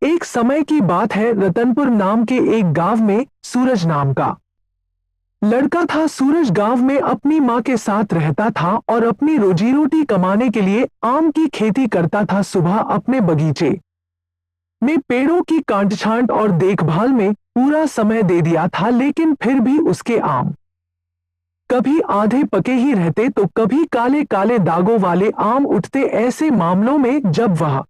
एक समय की बात है, रतनपुर नाम के एक गांव में सूरज नाम का लड़का था। सूरज गांव में अपनी माँ के साथ रहता था और अपनी रोजी रोटी कमाने के लिए आम की खेती करता था। सुबह अपने बगीचे में पेड़ों की कांटछांट और देखभाल में पूरा समय दे दिया था, लेकिन फिर भी उसके आम कभी आधे पके ही रहते तो कभी काले काले दागों वाले आम उठते। ऐसे मामलों में जब वह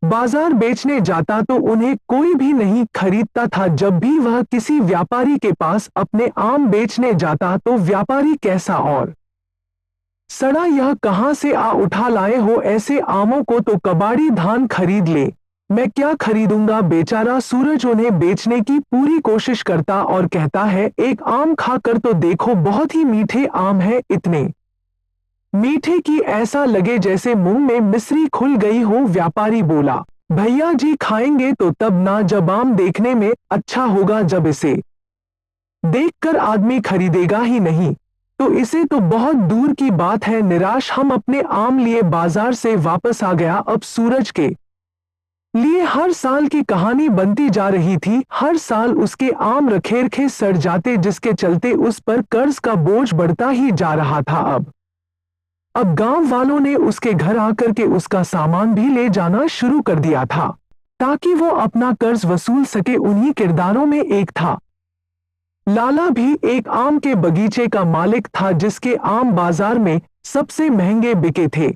बाजार बेचने जाता तो उन्हें कोई भी नहीं खरीदता था। जब भी वह किसी व्यापारी के पास अपने आम बेचने जाता तो व्यापारी कैसा और सड़ा यह कहां से आ उठा लाए हो, ऐसे आमों को तो कबाड़ी धान खरीद ले, मैं क्या खरीदूंगा। बेचारा सूरज उन्हें बेचने की पूरी कोशिश करता और कहता है, एक आम खाकर तो देखो, बहुत ही मीठे आम है, इतने मीठे कि ऐसा लगे जैसे मुंह में मिश्री खुल गई हो। व्यापारी बोला, भैया जी खाएंगे तो तब ना, जब आम देखने में अच्छा होगा, जब इसे देखकर आदमी खरीदेगा ही नहीं तो इसे तो बहुत दूर की बात है। निराश हम अपने आम लिए बाजार से वापस आ गया। अब सूरज के लिए हर साल की कहानी बनती जा रही थी। हर साल उसके आम रखे रखे सड़ जाते, जिसके चलते उस पर कर्ज का बोझ बढ़ता ही जा रहा था। अब गांव वालों ने उसके घर आकर के उसका सामान भी ले जाना शुरू कर दिया था ताकि वो अपना कर्ज वसूल सके। उन्हीं किरदारों में एक था लाला, भी एक आम के बगीचे का मालिक था जिसके आम बाजार में सबसे महंगे बिके थे।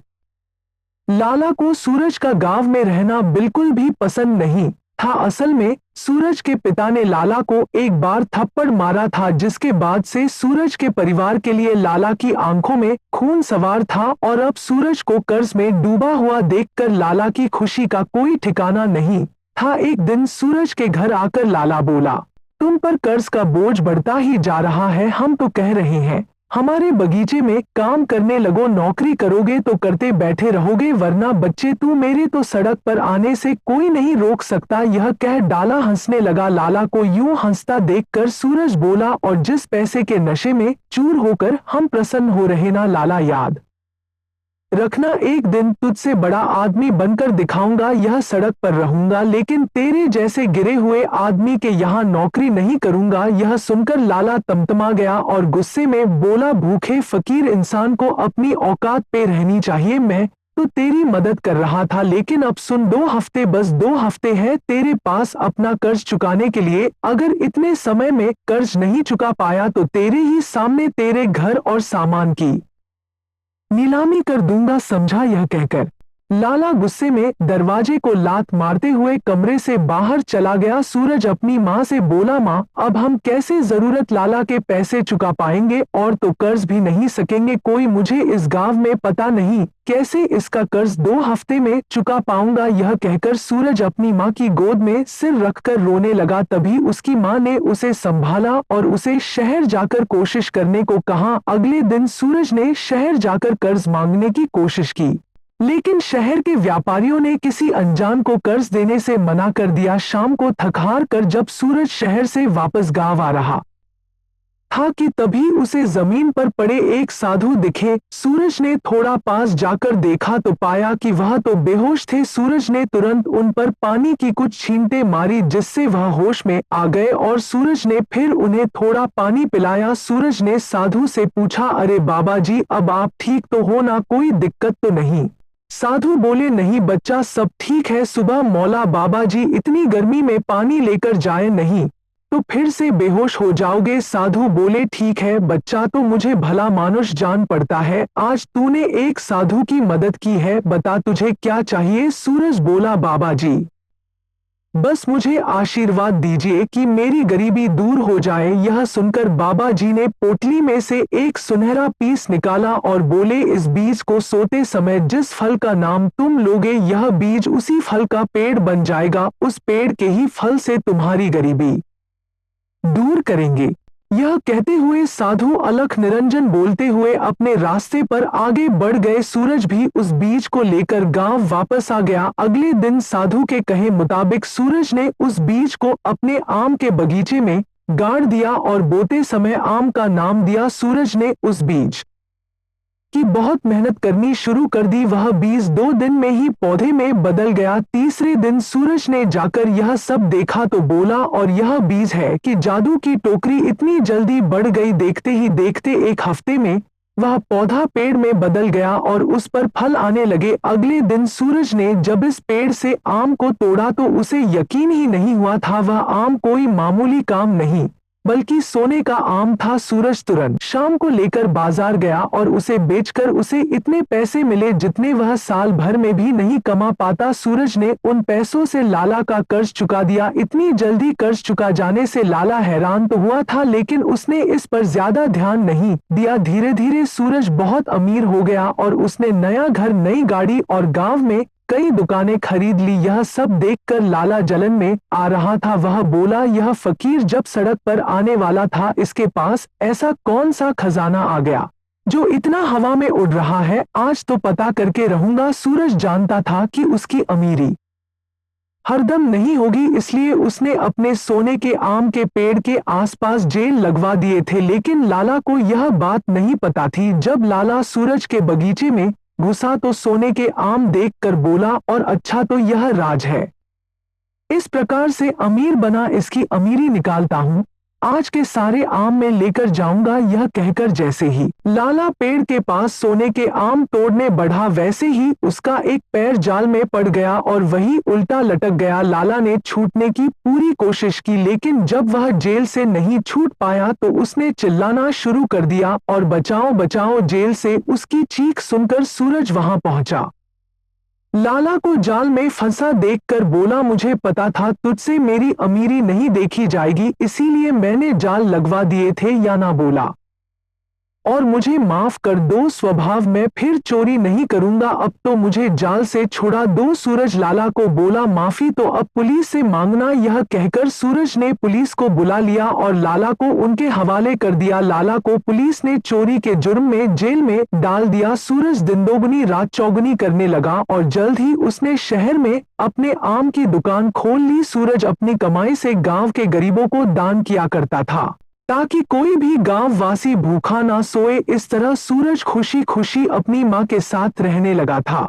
लाला को सूरज का गांव में रहना बिल्कुल भी पसंद नहीं था। असल में सूरज के पिता ने लाला को एक बार थप्पड़ मारा था, जिसके बाद से सूरज के परिवार के लिए लाला की आंखों में खून सवार था। और अब सूरज को कर्ज में डूबा हुआ देखकर लाला की खुशी का कोई ठिकाना नहीं था। एक दिन सूरज के घर आकर लाला बोला, तुम पर कर्ज का बोझ बढ़ता ही जा रहा है। हम तो कह रहे हैं हमारे बगीचे में काम करने लगो, नौकरी करोगे तो करते बैठे रहोगे, वरना बच्चे तू मेरे तो सड़क पर आने से कोई नहीं रोक सकता। यह कह डाला हंसने लगा। लाला को यूं हंसता देखकर सूरज बोला, और जिस पैसे के नशे में चूर होकर हम प्रसन्न हो रहे ना लाला, याद रखना एक दिन तुझसे बड़ा आदमी बनकर दिखाऊंगा। यह सड़क पर रहूंगा, लेकिन तेरे जैसे गिरे हुए आदमी के यहाँ नौकरी नहीं करूंगा। यह सुनकर लाला तमतमा गया और गुस्से में बोला, भूखे फकीर इंसान को अपनी औकात पे रहनी चाहिए। मैं तो तेरी मदद कर रहा था, लेकिन अब सुन, 2 हफ्ते, बस 2 हफ्ते हैं तेरे पास अपना कर्ज चुकाने के लिए। अगर इतने समय में कर्ज नहीं चुका पाया तो तेरे ही सामने तेरे घर और सामान की नीलामी कर दूंगा, समझा। यह कहकर लाला गुस्से में दरवाजे को लात मारते हुए कमरे से बाहर चला गया। सूरज अपनी माँ से बोला, माँ अब हम कैसे जरूरत लाला के पैसे चुका पाएंगे, और तो कर्ज भी नहीं सकेंगे कोई। मुझे इस गांव में पता नहीं कैसे इसका कर्ज 2 हफ्ते में चुका पाऊंगा। यह कहकर सूरज अपनी माँ की गोद में सिर रखकर रोने लगा। तभी उसकी माँ ने उसे संभाला और उसे शहर जाकर कोशिश करने को कहा। अगले दिन सूरज ने शहर जाकर कर्ज मांगने की कोशिश की, लेकिन शहर के व्यापारियों ने किसी अनजान को कर्ज देने से मना कर दिया। शाम को थक हार कर जब सूरज शहर से वापस गांव आ रहा था कि तभी उसे जमीन पर पड़े एक साधु दिखे। सूरज ने थोड़ा पास जाकर देखा तो पाया कि वह तो बेहोश थे। सूरज ने तुरंत उन पर पानी की कुछ छींटे मारी, जिससे वह होश में आ गए और सूरज ने फिर उन्हें थोड़ा पानी पिलाया। सूरज ने साधु से पूछा, अरे बाबा जी, अब आप ठीक तो हो ना, कोई दिक्कत तो नहीं। साधु बोले, नहीं बच्चा, सब ठीक है। सुबह मौला बाबा जी इतनी गर्मी में पानी लेकर जाए, नहीं तो फिर से बेहोश हो जाओगे। साधु बोले, ठीक है बच्चा, तो मुझे भला मानुष जान पड़ता है। आज तूने एक साधु की मदद की है, बता तुझे क्या चाहिए। सूरज बोला, बाबा जी बस मुझे आशीर्वाद दीजिए कि मेरी गरीबी दूर हो जाए। यह सुनकर बाबा जी ने पोटली में से एक सुनहरा पीस निकाला और बोले, इस बीज को सोते समय जिस फल का नाम तुम लोगे, यह बीज उसी फल का पेड़ बन जाएगा। उस पेड़ के ही फल से तुम्हारी गरीबी दूर करेंगे। यह कहते हुए साधु अलख निरंजन बोलते हुए अपने रास्ते पर आगे बढ़ गए। सूरज भी उस बीज को लेकर गांव वापस आ गया। अगले दिन साधु के कहे मुताबिक सूरज ने उस बीज को अपने आम के बगीचे में गाड़ दिया और बोते समय आम का नाम दिया। सूरज ने उस बीज कि बहुत मेहनत करनी शुरू कर दी। वह बीज 2 दिन में ही पौधे में बदल गया। तीसरे दिन सूरज ने जाकर यह सब देखा तो बोला, और यह बीज है कि जादू की टोकरी इतनी जल्दी बढ़ गई। देखते ही देखते 1 हफ्ते में वह पौधा पेड़ में बदल गया और उस पर फल आने लगे। अगले दिन सूरज ने जब इस पेड़ से आम को तोड़ा तो उसे यकीन ही नहीं हुआ था। वह आम कोई मामूली काम नहीं बल्कि सोने का आम था। सूरज तुरंत शाम को लेकर बाजार गया और उसे बेचकर उसे इतने पैसे मिले जितने वह साल भर में भी नहीं कमा पाता। सूरज ने उन पैसों से लाला का कर्ज चुका दिया। इतनी जल्दी कर्ज चुका जाने से लाला हैरान तो हुआ था, लेकिन उसने इस पर ज्यादा ध्यान नहीं दिया। धीरे धीरे सूरज बहुत अमीर हो गया और उसने नया घर, नई गाड़ी और गांव में कई दुकानें खरीद ली। यह सब देखकर लाला जलन में आ रहा था। वह बोला, यह फकीर जब सड़क पर आने वाला था, इसके पास ऐसा कौन सा खजाना आ गया जो इतना हवा में उड़ रहा है। आज तो पता करके रहूंगा। सूरज जानता था कि उसकी अमीरी हरदम नहीं होगी, इसलिए उसने अपने सोने के आम के पेड़ के आसपास जेल लगवा दिए थे। लेकिन लाला को यह बात नहीं पता थी। जब लाला सूरज के बगीचे में घुसा तो सोने के आम देखकर बोला, और अच्छा तो यह राज है। इस प्रकार से अमीर बना, इसकी अमीरी निकालता हूँ। आज के सारे आम में लेकर जाऊंगा। यह कहकर जैसे ही लाला पेड़ के पास सोने के आम तोड़ने बढ़ा, वैसे ही उसका एक पैर जाल में पड़ गया और वही उल्टा लटक गया। लाला ने छूटने की पूरी कोशिश की, लेकिन जब वह जेल से नहीं छूट पाया तो उसने चिल्लाना शुरू कर दिया, और बचाओ बचाओ। जेल से उसकी चीख सुनकर सूरज वहां पहुंचा। लाला को जाल में फंसा देखकर बोला, मुझे पता था तुझसे मेरी अमीरी नहीं देखी जाएगी, इसीलिए मैंने जाल लगवा दिए थे। या ना बोला, और मुझे माफ कर दो, स्वभाव में फिर चोरी नहीं करूंगा, अब तो मुझे जाल से छुड़ा दो। सूरज लाला को बोला, माफी तो अब पुलिस से मांगना। यह कहकर सूरज ने पुलिस को बुला लिया और लाला को उनके हवाले कर दिया। लाला को पुलिस ने चोरी के जुर्म में जेल में डाल दिया। सूरज दिन दोगुनी रात चौगुनी करने लगा और जल्द ही उसने शहर में अपने आम की दुकान खोल ली। सूरज अपनी कमाई से गांव के गरीबों को दान किया करता था ताकि कोई भी गांव वासी भूखा ना सोए। इस तरह सूरज खुशी खुशी अपनी मां के साथ रहने लगा था।